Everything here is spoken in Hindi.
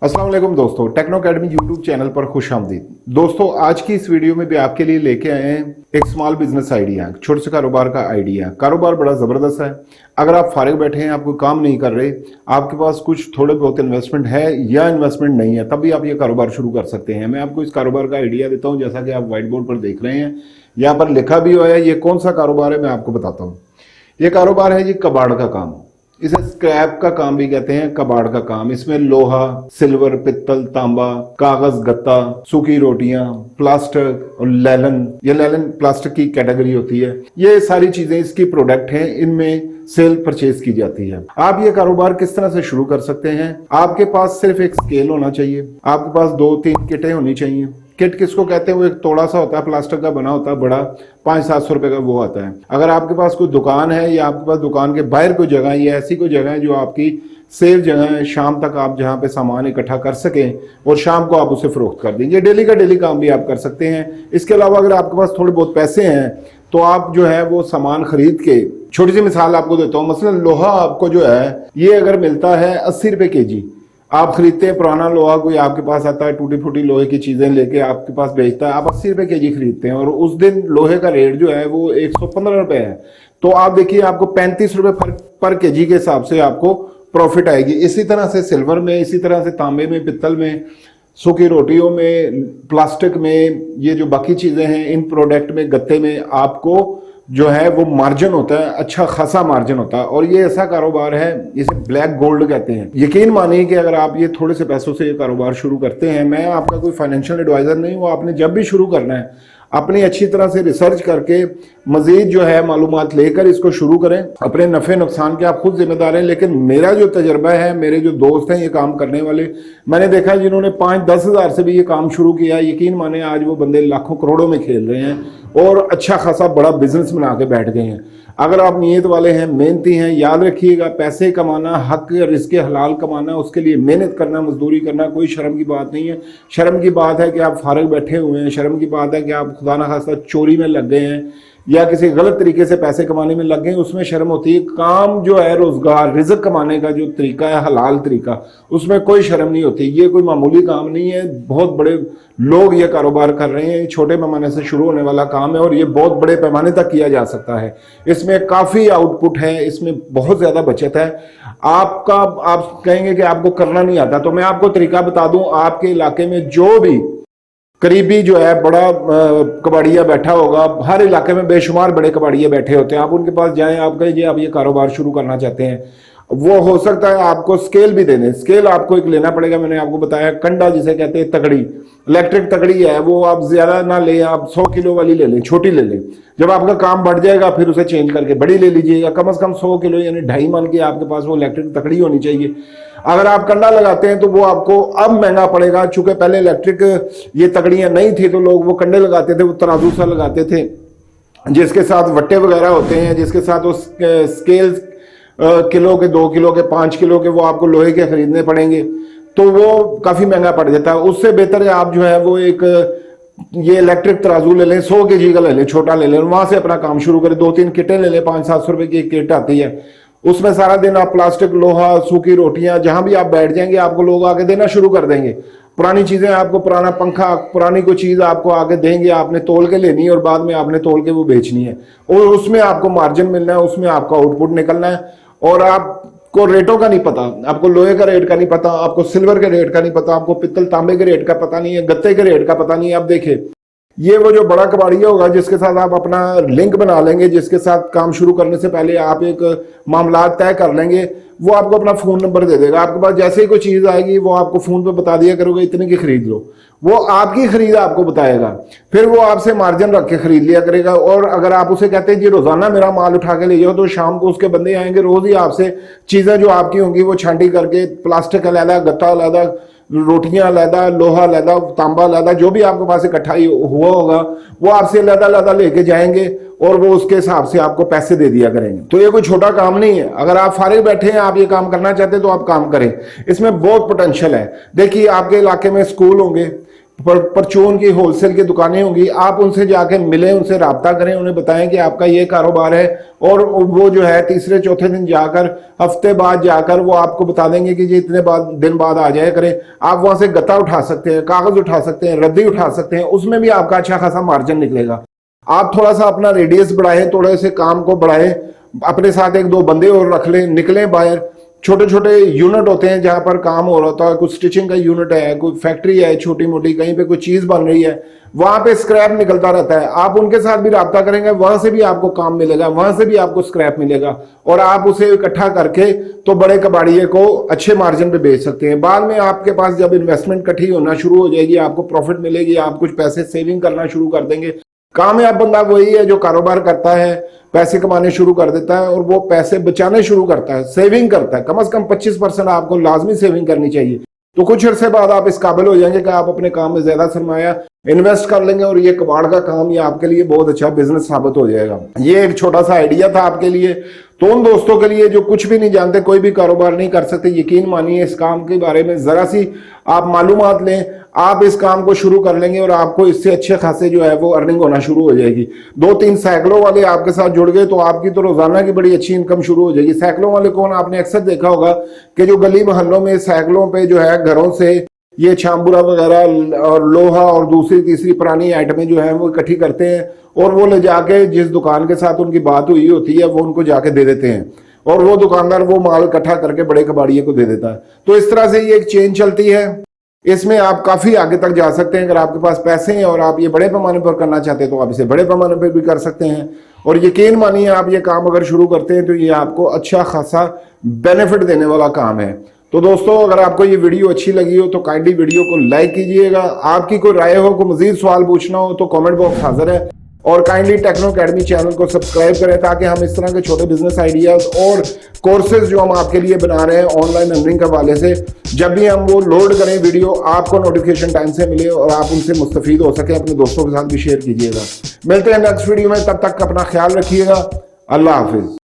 अस्सलाम वालेकुम दोस्तों, टेक्नो अकेडमी यूट्यूब चैनल पर खुश आमदीद। दोस्तों, आज की इस वीडियो में भी आपके लिए लेके आए हैं एक स्मॉल बिजनेस आइडिया, छोटे से कारोबार का आइडिया। कारोबार बड़ा ज़बरदस्त है। अगर आप फारिग बैठे हैं, आप कोई काम नहीं कर रहे, आपके पास कुछ थोड़े बहुत इन्वेस्टमेंट है या इन्वेस्टमेंट नहीं है, तब भी आप ये कारोबार शुरू कर सकते हैं। मैं आपको इस कारोबार का आइडिया देता हूँ। जैसा कि आप व्हाइट बोर्ड पर देख रहे हैं, यहाँ पर लिखा भी हुआ है। ये कौन सा कारोबार है मैं आपको बताता हूँ। ये कारोबार है जी कबाड़ का काम। इसे स्क्रैप का काम भी कहते हैं, कबाड़ का काम। इसमें लोहा, सिल्वर, पित्तल, तांबा, कागज, गत्ता, सूखी रोटियां, प्लास्टिक और लैलन, ये लैलन प्लास्टिक की कैटेगरी होती है। ये सारी चीजें इसकी प्रोडक्ट हैं, इनमें सेल परचेज की जाती है। आप ये कारोबार किस तरह से शुरू कर सकते हैं? आपके पास सिर्फ एक स्केल होना चाहिए, आपके पास 2-3 किटें होनी चाहिए। किट किसको कहते हैं? वो एक तोड़ा सा होता है, प्लास्टिक का बना होता है, बड़ा 500-700 रुपए का वो आता है। अगर आपके पास कोई दुकान है या आपके पास दुकान के बाहर कोई जगह है या ऐसी कोई जगह है जो आपकी सेफ जगह है, शाम तक आप जहाँ पे सामान इकट्ठा कर सकें और शाम को आप उसे फरोख्त कर देंगे, डेली का डेली काम भी आप कर सकते हैं। इसके अलावा अगर आपके पास थोड़े बहुत पैसे हैं तो आप जो है वो सामान खरीद के, छोटी सी मिसाल आपको देता हूँ। मसलन लोहा आपको जो है ये अगर मिलता है 80 रुपए kg, आप खरीदते हैं पुराना लोहा, कोई आपके पास आता है टूटी फूटी लोहे की चीजें लेके आपके पास बेचता है, आप 80 रुपए kg खरीदते हैं और उस दिन लोहे का रेट जो है वो 115 रुपए है, तो आप देखिए आपको 35 रुपए पर kg के हिसाब से आपको प्रॉफिट आएगी। इसी तरह से सिल्वर में, इसी तरह से तांबे में, पित्तल में, सूखी रोटियों में, प्लास्टिक में, ये जो बाकी चीजें हैं इन प्रोडक्ट में, गत्ते में आपको जो है वो मार्जिन होता है, अच्छा खासा मार्जिन होता है। और ये ऐसा कारोबार है, इसे ब्लैक गोल्ड कहते हैं। यकीन मानिए कि अगर आप ये थोड़े से पैसों से ये कारोबार शुरू करते हैं, मैं आपका कोई फाइनेंशियल एडवाइजर नहीं हूँ, आपने जब भी शुरू करना है अपनी अच्छी तरह से रिसर्च करके मजीद जो है मालूमात लेकर इसको शुरू करें। अपने नफे नुकसान के आप खुद जिम्मेदार हैं, लेकिन मेरा जो तजर्बा है, मेरे जो दोस्त हैं ये काम करने वाले, मैंने देखा है जिन्होंने 5-10 हज़ार से भी ये काम शुरू किया, यकीन माने आज वो बंदे लाखों करोड़ों में खेल रहे हैं और अच्छा खासा बड़ा बिजनेस बना के बैठ गए हैं। अगर आप नीयत वाले हैं, मेहनती हैं, याद रखिएगा पैसे कमाना, हक रिज़्क़ हलाल कमाना, उसके लिए मेहनत करना, मजदूरी करना कोई शर्म की बात नहीं है। शर्म की बात है कि आप फारिग बैठे हुए हैं, शर्म की बात है कि आप खुदा ना खास्ता चोरी में लग गए हैं या किसी गलत तरीके से पैसे कमाने में लग गए, उसमें शर्म होती है। काम जो है रोजगार, रिज़्क़ कमाने का जो तरीका है, हलाल तरीका, उसमें कोई शर्म नहीं होती। ये कोई मामूली काम नहीं है, बहुत बड़े लोग ये कारोबार कर रहे हैं। छोटे पैमाने से शुरू होने वाला काम है और ये बहुत बड़े पैमाने तक किया जा सकता है। इसमें काफ़ी आउटपुट है, इसमें बहुत ज़्यादा बचत है। आप कहेंगे कि आपको करना नहीं आता, तो मैं आपको तरीका बता दूं। आपके इलाके में जो भी करीबी जो है बड़ा कबाड़िया बैठा होगा, हर इलाके में बेशुमार बड़े कबाड़िया बैठे होते हैं, आप उनके पास जाएं, आप कहिए आप ये कारोबार शुरू करना चाहते हैं, वो हो सकता है आपको स्केल भी दे दें। स्केल आपको एक लेना पड़ेगा, मैंने आपको बताया, कंडा जिसे कहते हैं, तगड़ी, इलेक्ट्रिक तगड़ी है, वो आप ज्यादा ना ले, आप 100 किलो वाली ले लें, छोटी ले लें। जब आपका काम बढ़ जाएगा फिर उसे चेंज करके बड़ी ले लीजिएगा। कम से कम 100 किलो यानी 2.5 मन की आपके पास वो इलेक्ट्रिक तकड़ी होनी चाहिए। अगर आप कंडा लगाते हैं तो वो आपको अब महंगा पड़ेगा, चूंकि पहले इलेक्ट्रिक ये तकड़ियां नहीं थी तो लोग वो कंडे लगाते थे, वो तराजू सा लगाते थे जिसके साथ वट्टे वगैरह होते हैं, जिसके साथ वो स्केल किलो के, 2 किलो के, 5 किलो के, वो आपको लोहे के खरीदने पड़ेंगे, तो वो काफी महंगा पड़ जाता है। उससे बेहतर है आप जो है वो एक ये इलेक्ट्रिक तराजू ले लें, 100 kg का ले लें, छोटा ले लें, वहां से अपना काम शुरू करें। 2-3 किटें ले लें, 500-700 रुपए की एक किट आती है, उसमें सारा दिन आप प्लास्टिक, लोहा, सूखी रोटियां, जहां भी आप बैठ जाएंगे आपको लोग आके देना शुरू कर देंगे। पुरानी चीजें आपको, पुराना पंखा, पुरानी कोई चीज आपको आगे देंगे, आपने तोल के लेनी है और बाद में आपने तोल के वो बेचनी है और उसमें आपको मार्जिन मिलना है, उसमें आपका आउटपुट निकलना है। और आपको रेटों का नहीं पता, आपको लोहे का रेट का नहीं पता, आपको सिल्वर के रेट का नहीं पता, आपको पित्तल तांबे के रेट का पता नहीं है, गत्ते के रेट का पता नहीं है। आप देखिए, ये वो जो बड़ा कबाड़िया होगा जिसके साथ आप अपना लिंक बना लेंगे, जिसके साथ काम शुरू करने से पहले आप एक मामला तय कर लेंगे, वो आपको अपना फोन नंबर दे देगा। आपके पास जैसे ही कोई चीज आएगी वो आपको फोन पे बता दिया करोगे इतने की खरीद लो, वो आपकी खरीद आपको बताएगा, फिर वो आपसे मार्जिन रख के खरीद लिया करेगा। और अगर आप उसे कहते हैं जी रोजाना मेरा माल उठा के ले जाओ, तो शाम को उसके बंदे आएंगे, रोज ही आपसे चीजें जो आपकी होंगी वो छांटी करके, प्लास्टिक अलहदा, गत्ता अलहदा, रोटियां अलहदा, लोहा अलहदा, तांबा अलहदा, जो भी आपके पास इकट्ठा हुआ होगा वो आपसे अलहदा अलहदा लेके जाएंगे और वो उसके हिसाब से आपको पैसे दे दिया करेंगे। तो ये कोई छोटा काम नहीं है। अगर आप फारिग बैठे हैं, आप ये काम करना चाहते हैं तो आप काम करें, इसमें बहुत पोटेंशियल है। देखिए आपके इलाके में स्कूल होंगे, परचून की होलसेल की दुकानें होंगी, आप उनसे जाके मिलें, उनसे राब्ता करें, उन्हें बताएं कि आपका ये कारोबार है, और वो जो है तीसरे चौथे दिन जाकर, हफ्ते बाद जाकर वो आपको बता देंगे कि जी इतने दिन बाद आ जाया करें। आप वहां से गत्ता उठा सकते हैं, कागज उठा सकते हैं, रद्दी उठा सकते हैं, उसमें भी आपका अच्छा खासा मार्जिन निकलेगा। आप थोड़ा सा अपना रेडियस बढ़ाएं, थोड़े से काम को बढ़ाएं, अपने साथ एक दो बंदे और रख लें, निकलें बाहर। छोटे छोटे यूनिट होते हैं जहां पर काम हो रहा है, कुछ स्टिचिंग का यूनिट है, कोई फैक्ट्री है छोटी मोटी, कहीं पे कोई चीज बन रही है, वहां पे स्क्रैप निकलता रहता है। आप उनके साथ भी राब्ता करेंगे, वहां से भी आपको काम मिलेगा, वहां से भी आपको स्क्रैप मिलेगा, और आप उसे इकट्ठा करके तो बड़े कबाड़िए को अच्छे मार्जिन पे बेच सकते हैं। बाद में आपके पास जब इन्वेस्टमेंट इकट्ठी होना शुरू हो जाएगी, आपको प्रॉफिट मिलेगी, आप कुछ पैसे सेविंग करना शुरू कर देंगे। कामयाब बंदा वही है जो कारोबार करता है, पैसे कमाने शुरू कर देता है, और वो पैसे बचाने शुरू करता है, सेविंग करता है। कम से कम 25% आपको लाजमी सेविंग करनी चाहिए। तो कुछ अरसे बाद आप इस काबिल हो जाएंगे कि आप अपने काम में ज्यादा सरमाया इन्वेस्ट कर लेंगे, और ये कबाड़ का काम ये आपके लिए बहुत अच्छा बिजनेस साबित हो जाएगा। ये एक छोटा सा आइडिया था आपके लिए। तो उन दोस्तों के लिए जो कुछ भी नहीं जानते, कोई भी कारोबार नहीं कर सकते, यकीन मानिए इस काम के बारे में जरा सी आप मालूमात लें, आप इस काम को शुरू कर लेंगे और आपको इससे अच्छे खासे जो है वो अर्निंग होना शुरू हो जाएगी। 2-3 साइकिलों वाले आपके साथ जुड़ गए तो आपकी तो रोजाना की बड़ी अच्छी इनकम शुरू हो जाएगी। साइकिलों वाले कौन? आपने अक्सर देखा होगा कि जो गली मोहल्लों में साइकिलों पे जो है घरों से ये छामबुरा वगैरह और लोहा और दूसरी तीसरी पुरानी आइटमें जो है वो इकट्ठी करते हैं, और वो ले जाके जिस दुकान के साथ उनकी बात हुई होती है वो उनको जाके दे देते हैं, और वो दुकानदार वो माल इकट्ठा करके बड़े कबाड़िए को दे देता है। तो इस तरह से ये एक चेन चलती है। इसमें आप काफी आगे तक जा सकते हैं। अगर आपके पास पैसे हैं और आप ये बड़े पैमाने पर करना चाहते हैं तो आप इसे बड़े पैमाने पर भी कर सकते हैं। और यकीन मानिए आप ये काम अगर शुरू करते हैं तो ये आपको अच्छा खासा बेनिफिट देने वाला काम है। तो दोस्तों, अगर आपको ये वीडियो अच्छी लगी हो तो काइंडली वीडियो को लाइक कीजिएगा। आपकी कोई राय हो, कोई मजीद सवाल पूछना हो तो कमेंट बॉक्स हाजिर है, और काइंडली टेक्नो अकेडमी चैनल को सब्सक्राइब करें ताकि हम इस तरह के छोटे बिजनेस आइडियाज और कोर्सेज जो हम आपके लिए बना रहे हैं ऑनलाइन अर्निंग के हवाले से, जब भी हम वो लोड करें वीडियो आपको नोटिफिकेशन टाइम से मिले और आप उनसे मुस्तफीद हो सके। अपने दोस्तों के साथ भी शेयर कीजिएगा। मिलते हैं नेक्स्ट वीडियो में, तब तक अपना ख्याल रखिएगा। अल्लाह हाफिज।